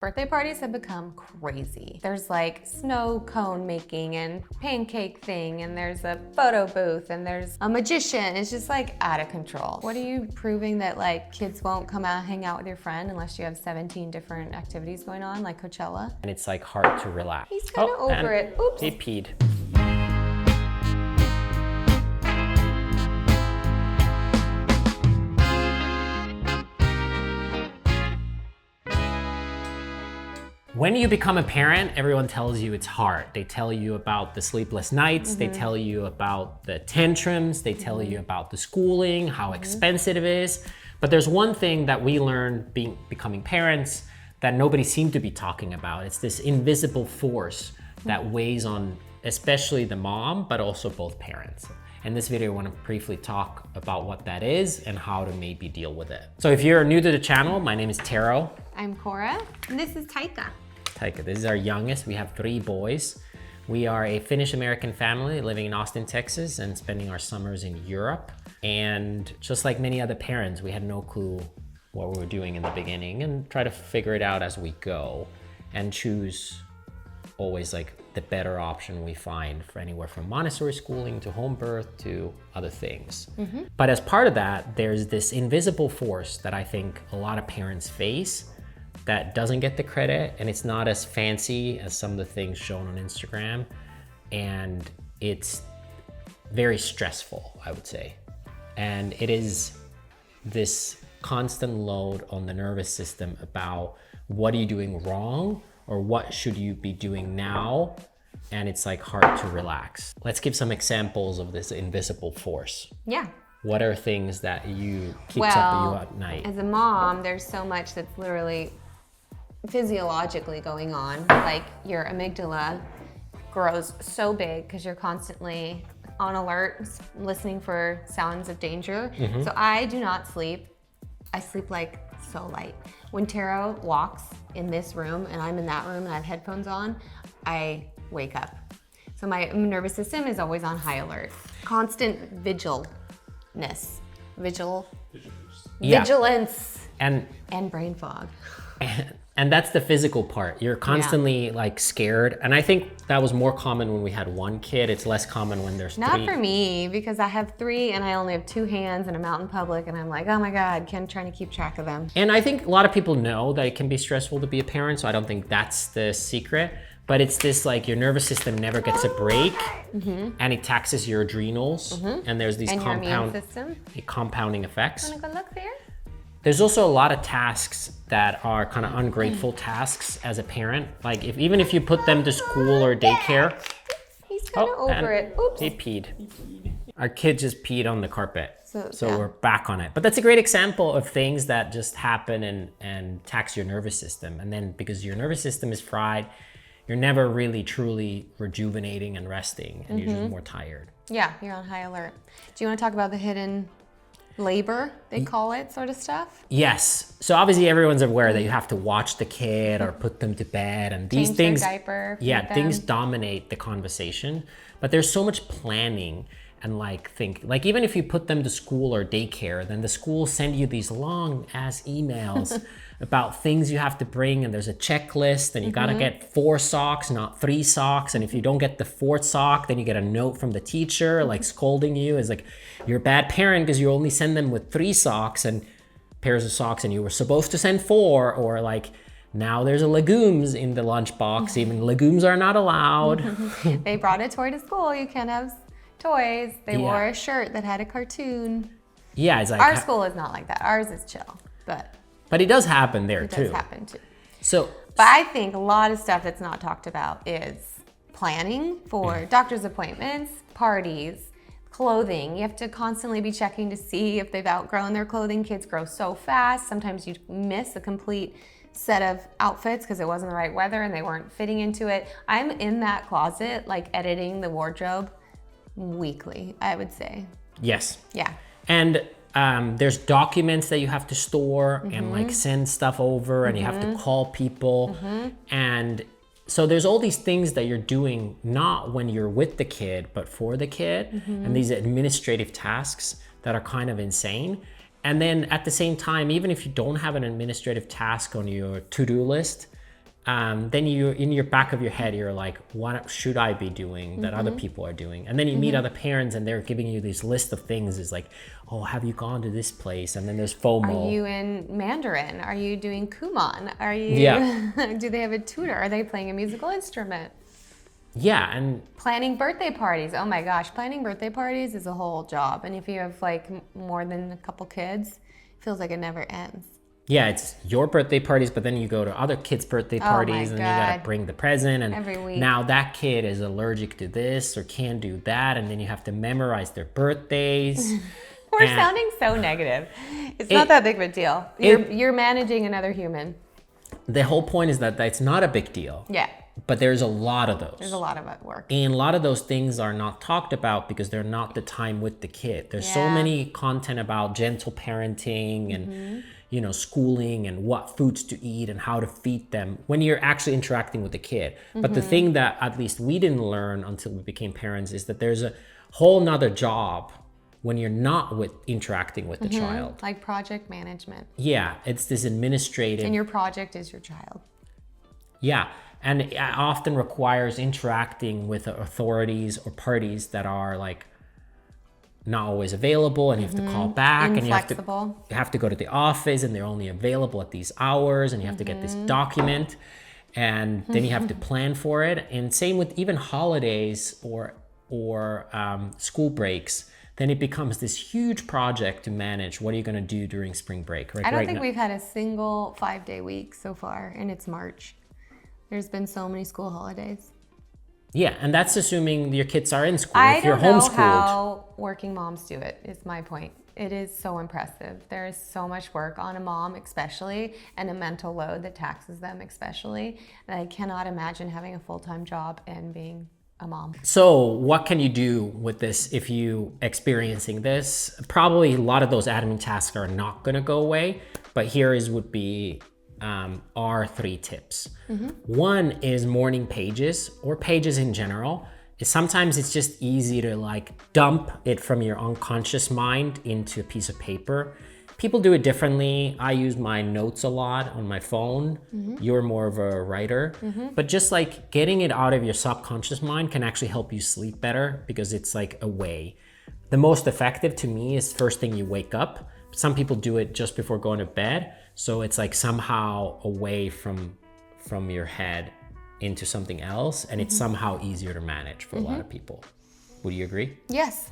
Birthday parties have become crazy. There's like snow cone making and pancake thing, and there's a photo booth, and there's a magician. It's just like out of control. What are you proving that like kids won't come out, hang out with your friend unless you have 17 different activities going on, like Coachella? And it's like hard to relax. He's kind of over it. Oops. He peed. When you become a parent, everyone tells you it's hard. They tell you about the sleepless nights, they tell you about the tantrums, they tell you about the schooling, how expensive it is. But there's one thing that we learned becoming parents that nobody seemed to be talking about. It's this invisible force that weighs on especially the mom, but also both parents. In this video, I want to briefly talk about what that is and how to maybe deal with it. So if you're new to the channel, my name is Tero. I'm Cora, and this is Taika. Taika, this is our youngest. We have 3 boys. We are a Finnish-American family living in Austin, Texas, and spending our summers in Europe. And just like many other parents, we had no clue what we were doing in the beginning and try to figure it out as we go and choose always like the better option we find for anywhere from Montessori schooling to home birth to other things. But as part of that, there's this invisible force that I think a lot of parents face that doesn't get the credit, and it's not as fancy as some of the things shown on Instagram, and it's very stressful, I would say. And it is this constant load on the nervous system about what are you doing wrong or what should you be doing now, and it's like hard to relax. Let's give some examples of this invisible force. Yeah. What are things that keeps up you at night? As a mom, there's so much that's literally physiologically going on. Like your amygdala grows so big because you're constantly on alert, listening for sounds of danger. So I do not sleep. I sleep like so light. When Tero walks in this room and I'm in that room and I have headphones on, I wake up. So my nervous system is always on high alert. Constant vigilance. Vigilance. And brain fog. And that's the physical part. You're constantly like scared. And I think that was more common when we had 1 kid. It's less common when there's 3. Not for me, because I have 3 and I only have 2 hands and I'm out in public and I'm like, oh my God, Ken trying to keep track of them. And I think a lot of people know that it can be stressful to be a parent, so I don't think that's the secret. But it's this like your nervous system never gets a break and it taxes your adrenals. And there's these And your immune system. compounding effects. Wanna go look there? There's also a lot of tasks that are kind of ungrateful tasks as a parent. Like even if you put them to school or daycare. He's kind of over it. Oops. He peed. Our kid just peed on the carpet. So yeah. we're back on it. But that's a great example of things that just happen and tax your nervous system. And then because your nervous system is fried, you're never really truly rejuvenating and resting, and you're just more tired. Yeah, you're on high alert. Do you want to talk about the hidden labor, they call it, sort of stuff? Yes. So obviously everyone's aware that you have to watch the kid or put them to bed, and these Change things, their diaper, feed them. things dominate the conversation. But there's so much planning and like even if you put them to school or daycare, then the school send you these long ass emails about things you have to bring, and there's a checklist, and you gotta get 4 socks, not 3 socks. And if you don't get the 4th sock, then you get a note from the teacher like scolding you as like, you're a bad parent because you only send them with 3 socks and pairs of socks, and you were supposed to send 4, or like, now there's a legumes in the lunchbox, even legumes are not allowed. They brought a toy to school, you can't have toys. They wore a shirt that had a cartoon. Yeah, it's like our school is not like that. Ours is chill, but it does happen there too. It does happen too. So, but I think a lot of stuff that's not talked about is planning for doctor's appointments, parties, clothing. You have to constantly be checking to see if they've outgrown their clothing. Kids grow so fast. Sometimes you miss a complete set of outfits because it wasn't the right weather and they weren't fitting into it. I'm in that closet, like editing the wardrobe weekly, I would say. Yes. Yeah. And there's documents that you have to store and like send stuff over, and you have to call people. And so there's all these things that you're doing, not when you're with the kid, but for the kid, and these administrative tasks that are kind of insane. And then at the same time, even if you don't have an administrative task on your to-do list, then you, in your back of your head, you're like, what should I be doing that other people are doing? And then you meet other parents and they're giving you this list of things. It's like, oh, have you gone to this place? And then there's FOMO. Are you in Mandarin? Are you doing Kumon? Are you, do they have a tutor? Are they playing a musical instrument? Yeah, and Planning birthday parties. Oh my gosh, planning birthday parties is a whole job. And if you have like more than a couple kids, it feels like it never ends. yeah, it's your birthday parties, but then you go to other kids' birthday parties and you gotta God. bring the present. And Every week. now that kid is allergic to this or can't do that. And then you have to memorize their birthdays. We're And- sounding so negative. It's not that big of a deal. You're managing another human. The whole point is that it's not a big deal, Yeah, but there's a lot of those. there's a lot of work. And a lot of those things are not talked about because they're not the time with the kid. There's so Yeah. many content about gentle parenting and you know, schooling and what foods to eat and how to feed them when you're actually interacting with the kid. But the thing that at least we didn't learn until we became parents is that there's a whole nother job when you're not with interacting with the child. Like project management. Yeah, it's this administrative. And your project is your child. Yeah, and it often requires interacting with authorities or parties that are like not always available, and you have to call back, and Inflexible. you have to go to the office, and they're only available at these hours, and you have to get this document, and then you have to plan for it. And same with even holidays or school breaks. Then it becomes this huge project to manage. What are you going to do during spring break? Right, I don't right think now. we've had a single 5-day week so far, and it's March. There's been so many school holidays. Yeah, and that's assuming your kids are in school. I If you're don't know homeschooled, how working moms do it, is my point. It is so impressive. There is so much work on a mom, especially, and a mental load that taxes them, especially. And I cannot imagine having a full-time job and being a mom. So what can you do with this if you experiencing this? Probably a lot of those admin tasks are not going to go away, but would be our 3 tips. One is morning pages or pages in general. Sometimes it's just easy to like dump it from your unconscious mind into a piece of paper. People do it differently. I use my notes a lot on my phone. You're more of a writer. But just like getting it out of your subconscious mind can actually help you sleep better because it's like a way. The most effective to me is first thing you wake up. Some people do it just before going to bed. So it's like somehow away from your head into something else. And it's somehow easier to manage for a lot of people. Would you agree? Yes.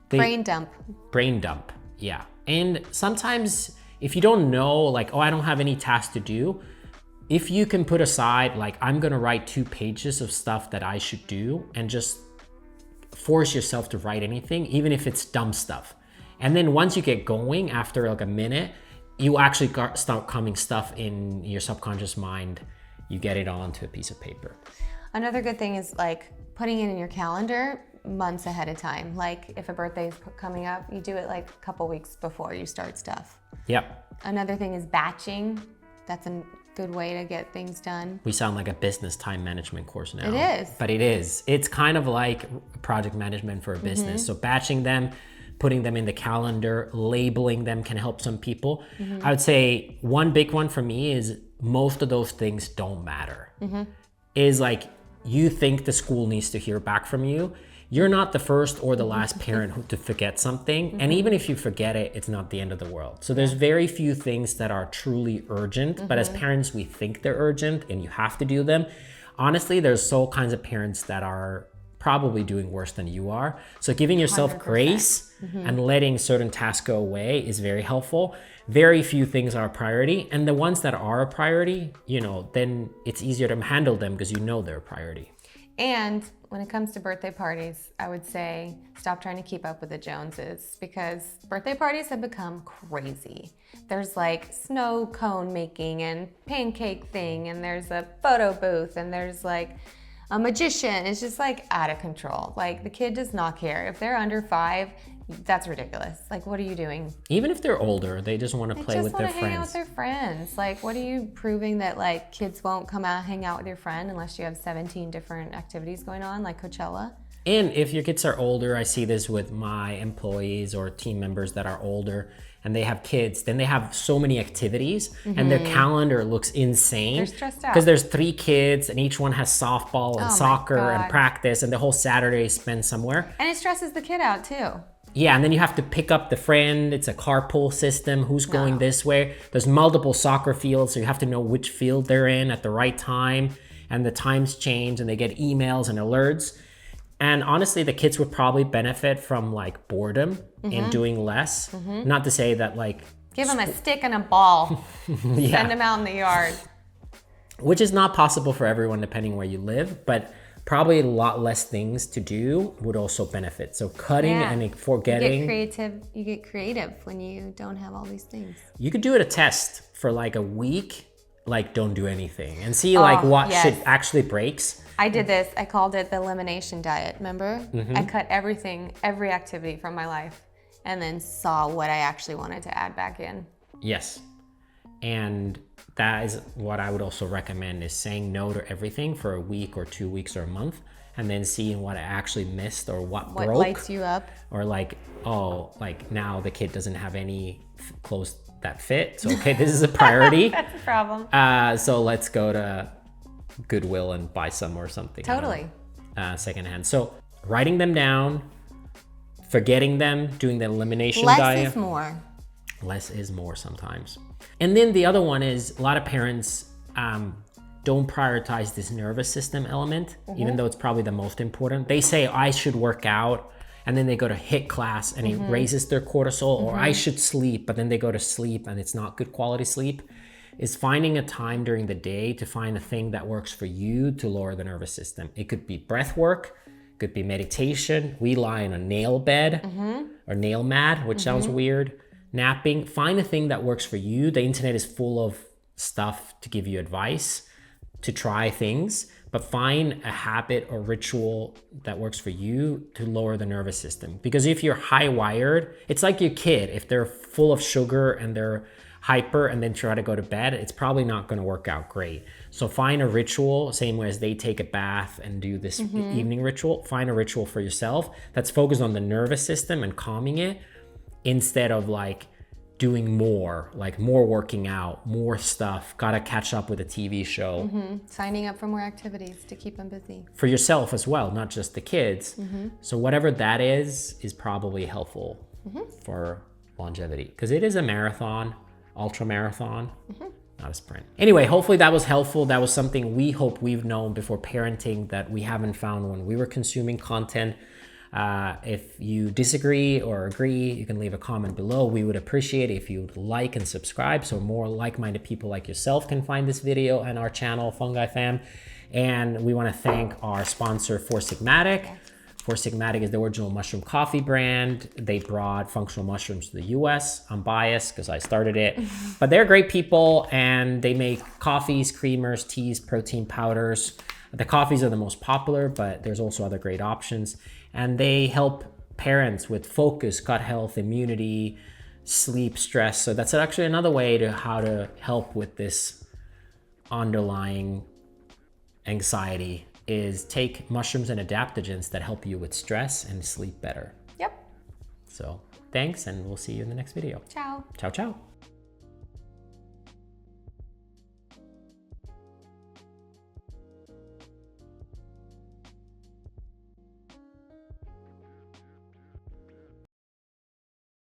The- Brain dump. Brain dump, yeah. And sometimes if you don't know, like, oh, I don't have any tasks to do, if you can put aside, like, I'm gonna write 2 pages of stuff that I should do and just force yourself to write anything, even if it's dumb stuff. And then once you get going, after like a minute, you actually start coming stuff in your subconscious mind. You get it onto a piece of paper. Another good thing is like putting it in your calendar months ahead of time. Like if a birthday is coming up, you do it like a couple weeks before you start stuff. Yep. Another thing is batching. That's a good way to get things done. We sound like a business time management course now. It is. But it is. It's kind of like project management for a business. So batching them, putting them in the calendar, labeling them can help some people. I would say one big one for me is most of those things don't matter. Is like you think the school needs to hear back from you. You're not the first or the last parent to forget something. And even if you forget it, it's not the end of the world. So there's very few things that are truly urgent, but as parents, we think they're urgent and you have to do them. Honestly, there's all kinds of parents that are probably doing worse than you are. So giving yourself 100%. grace and letting certain tasks go away is very helpful. Very few things are a priority. And the ones that are a priority, you know, then it's easier to handle them because you know they're a priority. And when it comes to birthday parties, I would say stop trying to keep up with the Joneses because birthday parties have become crazy. There's like snow cone making and pancake thing, and there's a photo booth, and there's like a magician. It's just like out of control. Like the kid does not care. If they're under 5, that's ridiculous. Like, what are you doing? Even if they're older, they just want to play with their They just want to hang out with friends. their friends. Like, what are you proving that like kids won't come out hang out with your friend unless you have 17 different activities going on, like Coachella? And if your kids are older, I see this with my employees or team members that are older and they have kids, then they have so many activities and their calendar looks insane. They're stressed out. Because there's 3 kids and each one has softball and Oh my soccer and God. practice, and the whole Saturday is spent somewhere. And it stresses the kid out too. Yeah, and then you have to pick up the friend. It's a carpool system. Who's going this way? There's multiple soccer fields, so you have to know which field they're in at the right time. And the times change and they get emails and alerts. And honestly, the kids would probably benefit from like boredom and doing less. Not to say that like, Give them a stick and a ball. yeah, Send them out in the yard. which is not possible for everyone depending where you live, but probably a lot less things to do would also benefit. So cutting Yeah. and forgetting. You get creative when you don't have all these things. You could do it a test for like a week, like don't do anything and see like what yes. shit actually breaks. I did this. I called it the elimination diet. Remember? Mm-hmm. I cut every activity from my life and then saw what I actually wanted to add back in. Yes. And that is what I would also recommend, is saying no to everything for a week or 2 weeks or a month, and then seeing what I actually missed or what What broke. lights you up? Or like, oh, like now the kid doesn't have any clothes that fit. So, okay, this is a priority. That's a problem. So let's go to Goodwill and buy some or something. Totally. Secondhand. So writing them down, forgetting them, doing the elimination Less diet. is more. Less is more sometimes. And then the other one is a lot of parents don't prioritize this nervous system element, even though it's probably the most important. They say, I should work out, and then they go to HIIT class and it raises their cortisol, or I should sleep, but then they go to sleep and it's not good quality sleep. Is finding a time during the day to find a thing that works for you to lower the nervous system. It could be breath work, could be meditation. We lie in a nail bed or nail mat, which sounds weird. Napping. Find a thing that works for you. The internet is full of stuff to give you advice, to try things, but find a habit or ritual that works for you to lower the nervous system. Because if you're high wired, it's like your kid. If they're full of sugar and they're hyper and then try to go to bed, it's probably not going to work out great. So find a ritual, same way as they take a bath and do this evening ritual. Find a ritual for yourself that's focused on the nervous system and calming it, instead of like doing more, like more working out, more stuff, gotta catch up with a TV show. Signing up for more activities to keep them busy. For yourself as well, not just the kids. So whatever that is probably helpful for longevity, because it is a marathon, ultra marathon, not a sprint. Anyway, hopefully that was helpful. That was something we hope we've known before parenting that we haven't found when we were consuming content. If you disagree or agree, you can leave a comment below. We would appreciate it if you'd like and subscribe so more like-minded people like yourself can find this video and our channel, Fungi Fam. And we want to thank our sponsor, Four Sigmatic. Four Sigmatic is the original mushroom coffee brand. They brought functional mushrooms to the US. I'm biased because I started it, but they're great people and they make coffees, creamers, teas, protein powders. The coffees are the most popular, but there's also other great options. And they help parents with focus, gut health, immunity, sleep, stress. So that's actually another way to how to help with this underlying anxiety, is take mushrooms and adaptogens that help you with stress and sleep better. Yep. So thanks, and we'll see you in the next video. Ciao. Ciao, ciao.